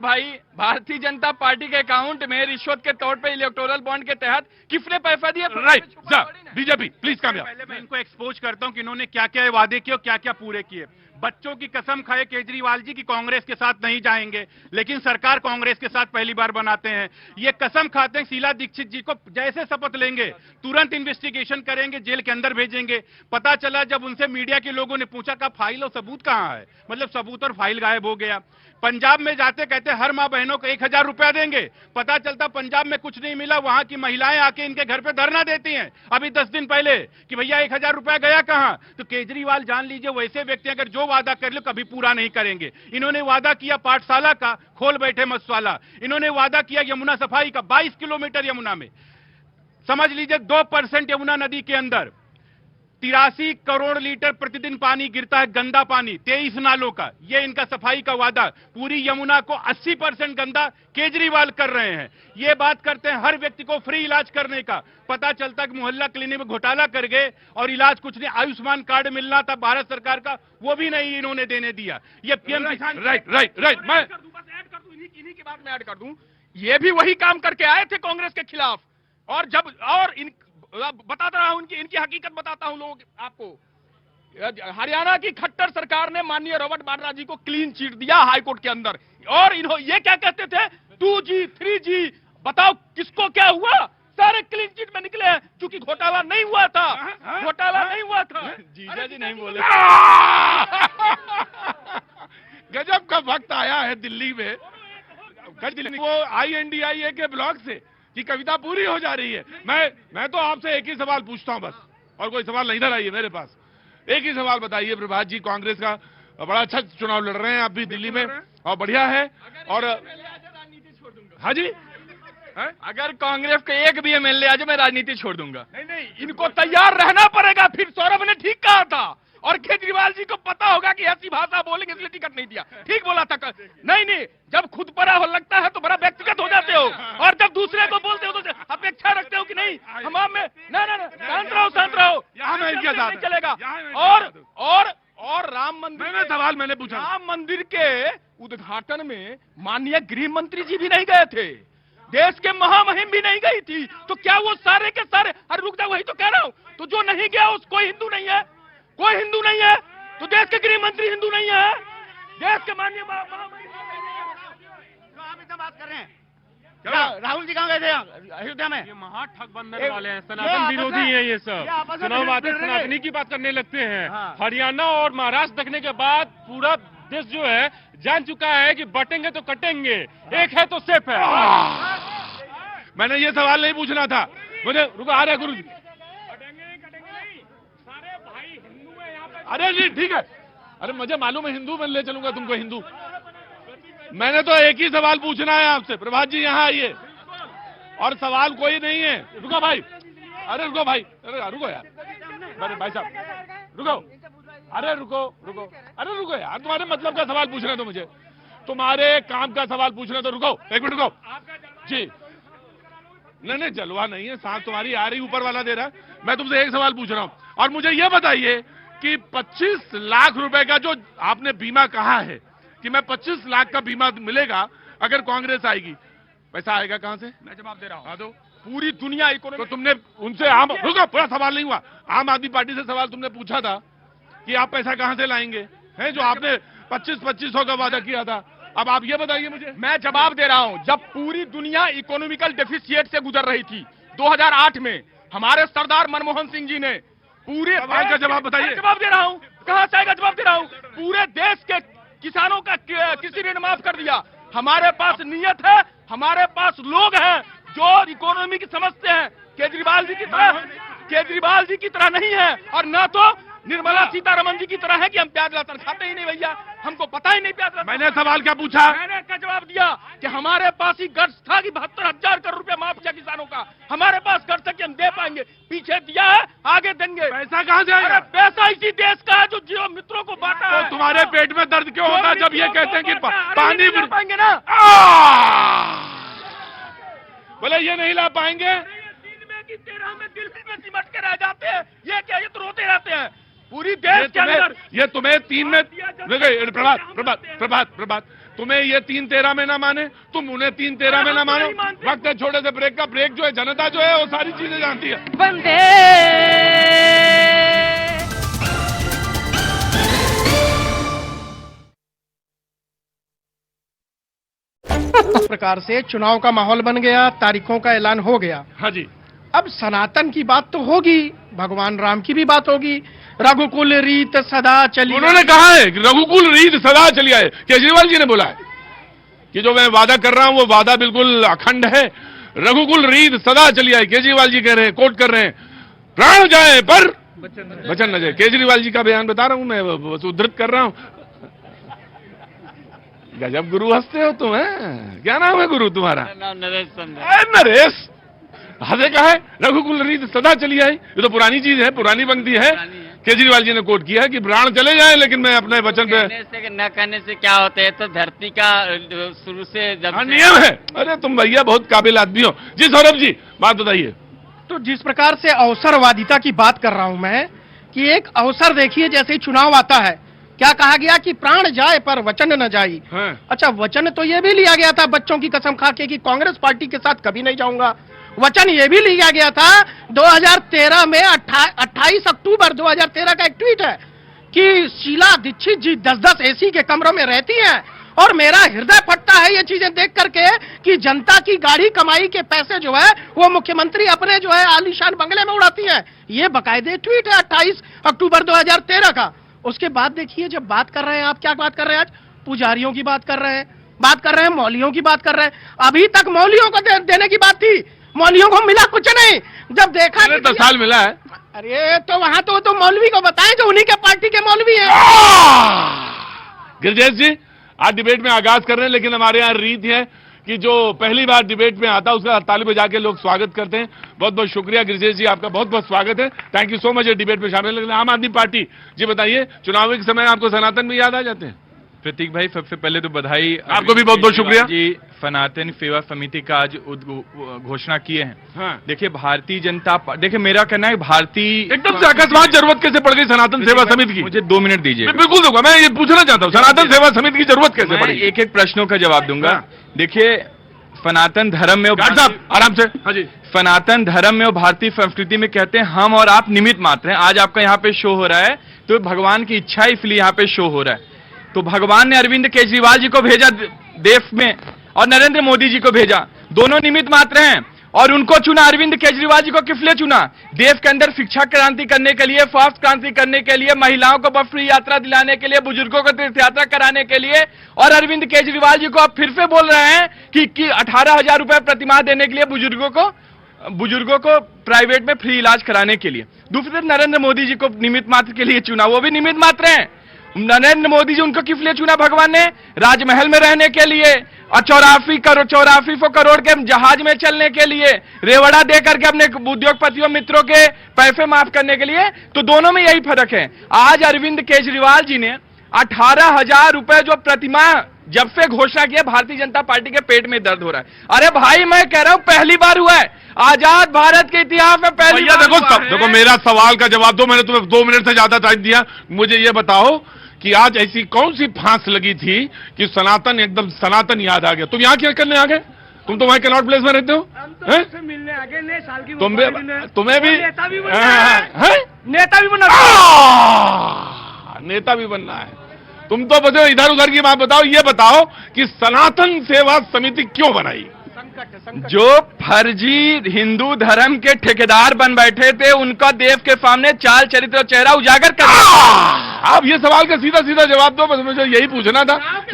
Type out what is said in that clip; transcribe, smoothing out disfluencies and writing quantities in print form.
भाई, भारतीय जनता पार्टी के अकाउंट में रिश्वत के तौर पे इलेक्टोरल बॉन्ड के तहत किसने पैसा दिया? राइट, बीजेपी प्लीज कामयाब। पहले मैं इनको एक्सपोज करता हूं कि इन्होंने क्या क्या वादे किए और क्या क्या पूरे किए। बच्चों की कसम खाए केजरीवाल जी की कांग्रेस के साथ नहीं जाएंगे, लेकिन सरकार कांग्रेस के साथ पहली बार बनाते हैं। ये कसम खाते हैं शीला दीक्षित जी को जैसे शपथ लेंगे तुरंत इन्वेस्टिगेशन करेंगे, जेल के अंदर भेजेंगे। पता चला जब उनसे मीडिया के लोगों ने पूछा का फाइल और सबूत कहां है, मतलब सबूत और फाइल गायब हो गया। पंजाब में जाते कहते हर मां बहनों को 1000 रुपया देंगे, पता चलता पंजाब में कुछ नहीं मिला, वहां की महिलाएं आके इनके घर पे धरना देती हैं अभी 10 दिन पहले कि भैया 1000 रुपया गया कहां। तो केजरीवाल जान लीजिए वैसे व्यक्ति अगर जो वादा कर लो कभी पूरा नहीं करेंगे। इन्होंने वादा किया पाठशाला का, खोल बैठे मधुशाला। इन्होंने वादा किया यमुना सफाई का, 22 किलोमीटर यमुना में, समझ लीजिए 2% यमुना नदी के अंदर 83 करोड़ लीटर प्रतिदिन पानी गिरता है, गंदा पानी 23 नालों का। ये इनका सफाई का वादा। पूरी यमुना को 80% गंदा केजरीवाल कर रहे हैं। ये बात करते हैं हर व्यक्ति को फ्री इलाज करने का, पता चलता कि मोहल्ला क्लिनिक में घोटाला कर गए और इलाज कुछ नहीं। आयुष्मान कार्ड मिलना था भारत सरकार का, वो भी नहीं इन्होंने देने दिया। ये पीएम किसान। राइट, मैं इन्हीं की बात में ऐड कर दूं, ये भी वही काम करके आए थे कांग्रेस के खिलाफ। और जब बताता रहा हूं, इनकी हकीकत बताता हूं लोगों आपको। हरियाणा की खट्टर सरकार ने माननीय रॉबर्ट वाड्रा जी को क्लीन चिट दिया हाईकोर्ट के अंदर। और ये क्या कहते थे 2G 3G, बताओ किसको क्या हुआ? सारे क्लीन चिट में निकले हैं, क्योंकि घोटाला नहीं हुआ था। घोटाला नहीं हुआ था। जीजा जी नहीं बोले। गजब का वक्त आया है दिल्ली में, वो INDIA के ब्लॉक से कि कविता पूरी हो जा रही है। मैं तो आपसे एक ही सवाल पूछता हूं बस, और कोई सवाल नहीं धराइए मेरे पास। एक ही सवाल बताइए, प्रभात जी कांग्रेस का बड़ा अच्छा चुनाव लड़ रहे हैं आप भी दिल्ली में, और बढ़िया है। और हाँ जी, अगर कांग्रेस के एक भी MLA आ जाए मैं राजनीति छोड़ दूंगा। नहीं, इनको तैयार रहना पड़ेगा। फिर सौरभ ने ठीक कहा था, और केजरीवाल जी को पता होगा कि ऐसी भाषा बोलेंगे इसलिए टिकट नहीं दिया। ठीक बोला था। नहीं, जब खुद पर लगता है तो बड़ा व्यक्तिगत हो जाते हो, और जब दूसरे को बोलते हो तो अपेक्षा रखते हो कि नहीं हम में शांत रहो। यहाँ चलेगा। और राम मंदिर, सवाल मैंने पूछा, राम मंदिर के उद्घाटन में माननीय गृह मंत्री जी भी नहीं गए थे, देश के महामहिम भी नहीं गई थी। तो क्या वो सारे के सारे, अरे रुक जा, वही तो कह रहा हूं। तो जो नहीं गया उस कोई हिंदू नहीं है, कोई हिंदू नहीं है। तो देश के गृह मंत्री हिंदू नहीं है, देश के माननीय बात कर रहे हैं। राहुल जी कहाँ गए थे अयोध्या में? ये महा ठगबंधन वाले हैं, सनातन विरोधी हैं ये सब। चुनाव आते सनातनी की बात करने लगते हैं। हरियाणा और महाराष्ट्र देखने के बाद पूरा देश जो है जान चुका है कि बटेंगे तो कटेंगे, एक है तो सेफ है। मैंने ये सवाल नहीं पूछना था मुझे। रुको, आ रहे गुरु जी। सारे भाई हिंदू है यहाँ पे। अरे जी ठीक है, अरे मुझे मालूम है हिंदू, मैं ले चलूंगा तुमको हिंदू। मैंने तो एक ही सवाल पूछना है आपसे। प्रभात जी यहाँ आइए, और सवाल कोई नहीं है। रुको भाई, अरे रुको भाई, अरे रुको यार, अरे भाई साहब रुको, अरे रुको, अरे रुको यार, तुम्हारे मतलब का सवाल पूछना तो मुझे, तुम्हारे काम का सवाल पूछना तो रुको, एक मिनट रुको जी। नहीं, जलवा नहीं है, सांस तुम्हारी आ रही, ऊपर वाला दे रहा है। मैं तुमसे एक सवाल पूछ रहा हूं, और मुझे ये बताइए कि 25 लाख रुपए का जो आपने बीमा कहा है कि मैं 25 लाख का बीमा मिलेगा अगर कांग्रेस आएगी, पैसा आएगा कहां से? मैं जवाब दे रहा हूं। हाँ तो पूरी दुनिया इकोनॉमी। तो तुमने उनसे रुको, पूरा सवाल नहीं हुआ। आम आदमी पार्टी से सवाल तुमने पूछा था कि आप पैसा कहां से लाएंगे, है जो आपने 2500 का वादा किया था। अब आप ये बताइए मुझे। मैं जवाब दे रहा हूं, जब पूरी दुनिया इकोनॉमिकल डेफिसिएट से गुजर रही थी 2008 में, हमारे सरदार मनमोहन सिंह जी ने पूरे सवाल का जवाब बताइए। जवाब दे रहा हूं, कहां से आएगा जवाब दे रहा हूं। पूरे देश के किसानों का किसी ऋण माफ कर दिया। हमारे पास नियत है, हमारे पास लोग हैं जो इकोनॉमी की समझते हैं। केजरीवाल जी की तरह नहीं है, और न तो निर्मला सीतारमण जी की तरह है कि हम प्याज लहसुन खाते ही नहीं भैया, हमको पता ही नहीं प्याज लहसुन। मैंने सवाल क्या पूछा? मैंने क्या जवाब दिया कि हमारे पास ही गर्ज था कि 72,000 करोड़ रुपया माफ किया किसानों का। हमारे पास गर्ज था कि हम दे पाएंगे, पीछे दिया है, आगे देंगे। पैसा कहां से आएगा? पैसा इसी देश का है जो जियो मित्रों को बांटा है। तो तुम्हारे पेट में दर्द क्यों होता है जब ये कहते हैं कि पानी ला पाएंगे ना? बोले ये नहीं ला पाएंगे। 3 में कि 13 में दिल्ली में सिमट के रह जाते हैं, ये क्या, ये तो रोते रहते हैं पूरी देश के अंदर। ये तुम्हें 3 में प्रभात तुम्हें ये 3-13 में ना माने, तुम उन्हें 3-13 में ना मानो। वक्त है छोटे से ब्रेक का। ब्रेक जो है जनता जो है वो सारी चीजें जानती है। वंदे इस प्रकार से चुनाव का माहौल बन गया, तारीखों का ऐलान हो गया। हाँ जी, अब सनातन की बात तो होगी, भगवान राम की भी बात होगी। रघुकुल रीत सदा चली। उन्होंने कहा है कि रघुकुल रीत सदा चली आए। केजरीवाल जी ने बोला है कि जो मैं वादा कर रहा हूं वो वादा बिल्कुल अखंड है। रघुकुल रीत सदा चली आए, केजरीवाल जी कह रहे हैं, कोट कर रहे हैं, प्राण जाए पर वचन न जाए। केजरीवाल जी का बयान बता रहा हूं मैं, बस उद्धृत कर रहा हूं। गजब गुरु हंसते हो तुम, हैं? क्या नाम है गुरु तुम्हारा? नरेश। हंसे का है, रघुकुल रीत सदा चली आई। ये तो पुरानी चीज है, पुरानी पंक्ति है। केजरीवाल जी ने कोट किया है कि प्राण चले जाए लेकिन मैं अपने वचन पे। न कहने से क्या होता है, तो धरती का शुरू से जब नियम है। अरे तुम भैया बहुत काबिल आदमी हो। जी सौरभ जी, बात बताइए। तो जिस प्रकार से अवसरवादिता की बात कर रहा हूं मैं, कि एक अवसर देखिए, जैसे ही चुनाव आता है, क्या कहा गया कि प्राण जाए पर वचन न जाई। हाँ। अच्छा, वचन तो ये भी लिया गया था बच्चों की कसम खा के कि कांग्रेस पार्टी के साथ कभी नहीं जाऊंगा। वचन ये भी लिया गया था 2013 में 28 अक्टूबर 2013 का एक ट्वीट है कि शीला दीक्षित जी 10-10 एसी के कमरों में रहती हैं और मेरा हृदय फटता है ये चीजें देख करके कि जनता की गाढ़ी कमाई के पैसे जो है वो मुख्यमंत्री अपने जो है आलीशान बंगले में उड़ाती हैं। ये बाकायदे ट्वीट है 28 अक्टूबर 2013 का। उसके बाद देखिए, जब बात कर रहे हैं, आप क्या बात कर रहे हैं? आज पुजारियों की बात कर रहे हैं, मौलियों की बात कर रहे हैं। अभी तक मौलियों को देने की बात थी, मौलियों को मिला कुछ नहीं। जब देखा 10 साल मिला है। अरे तो वहां तो मौलवी को बताएं जो उन्हीं के पार्टी के मौलवी हैं। गिरिजेश जी, आज डिबेट में आगाज कर रहे हैं, लेकिन हमारे यहाँ रीत है कि जो पहली बार डिबेट में आता है उसका ताली बजा के लोग स्वागत करते हैं। बहुत बहुत शुक्रिया गिरिजेश जी, आपका बहुत बहुत स्वागत है। थैंक यू सो मच ये डिबेट में शामिल होने के लिए। आम आदमी पार्टी जी, बताइए, चुनाव के समय आपको सनातन भी याद आ जाते हैं? प्रतीक भाई, सबसे पहले तो बधाई। आपको भी बहुत बहुत शुक्रिया जी। सनातन सेवा समिति का आज घोषणा किए हैं। हाँ। देखिए, भारतीय जनता देखिए, मेरा कहना है भारतीय एकदम से अकस्मात जरूरत कैसे पड़ गई सनातन सेवा समिति की? मुझे 2 मिनट दीजिए। बिल्कुल दूंगा। मैं ये पूछना चाहता हूँ, सनातन सेवा समिति की जरूरत कैसे पड़ी? एक एक प्रश्नों का जवाब दूंगा। हाँ। देखिए, सनातन धर्म में साहब आराम से। हाँ जी। सनातन धर्म में और भारतीय संस्कृति में कहते हैं हम और आप निमित्त मात्र हैं। आज आपका यहाँ पे शो हो रहा है तो भगवान की इच्छा है, इसलिए यहाँ पे शो हो रहा है। तो भगवान ने अरविंद केजरीवाल जी को भेजा देश में और नरेंद्र मोदी जी को भेजा, दोनों निमित्त मात्र हैं। और उनको चुना, अरविंद केजरीवाल जी को किस लिए चुना? देश के अंदर शिक्षा क्रांति करने के लिए, स्वास्थ्य क्रांति करने के लिए, महिलाओं को बस फ्री यात्रा दिलाने के लिए, बुजुर्गों को तीर्थ यात्रा कराने के लिए। और अरविंद केजरीवाल जी को आप फिर से बोल रहे हैं कि 18,000 रुपए प्रतिमाह देने के लिए बुजुर्गों को प्राइवेट में फ्री इलाज कराने के लिए। दूसरी नरेंद्र मोदी जी को निमित्त मात्र के लिए चुना, वो भी निमित्त मात्र हैं। नरेंद्र मोदी जी उनको किस लिए चुना भगवान ने? राजमहल में रहने के लिए और 84 करोड़ के जहाज में चलने के लिए, रेवड़ा दे करके अपने उद्योगपतियों मित्रों के पैसे माफ करने के लिए। तो दोनों में यही फर्क है। आज अरविंद केजरीवाल जी ने 18,000 रुपए जो प्रतिमाह जब से घोषणा की है, भारतीय जनता पार्टी के पेट में दर्द हो रहा है। अरे भाई, मैं कह रहा हूं पहली बार हुआ है आजाद भारत के इतिहास में, पहली बार। देखो मेरा सवाल का जवाब दो। मैंने तुम्हें 2 मिनट से ज्यादा टाइम दिया। मुझे ये बताओ कि आज ऐसी कौन सी फांस लगी थी कि सनातन एकदम सनातन याद आ गया? तुम यहाँ क्या करने आ गए? तुम तो वहां कनॉट प्लेस में रहते हो। मिलने आगे नए साल की तुम्हें भी नेता भी बनना है। तुम तो बताओ, इधर उधर की बात बताओ। ये बताओ कि सनातन सेवा समिति क्यों बनाई? जो फर्जी हिंदू धर्म के ठेकेदार बन बैठे थे, उनका देश के सामने चाल चरित्र और चेहरा उजागर कर। आप ये सवाल का सीधा सीधा जवाब दो, बस मुझे यही पूछना था।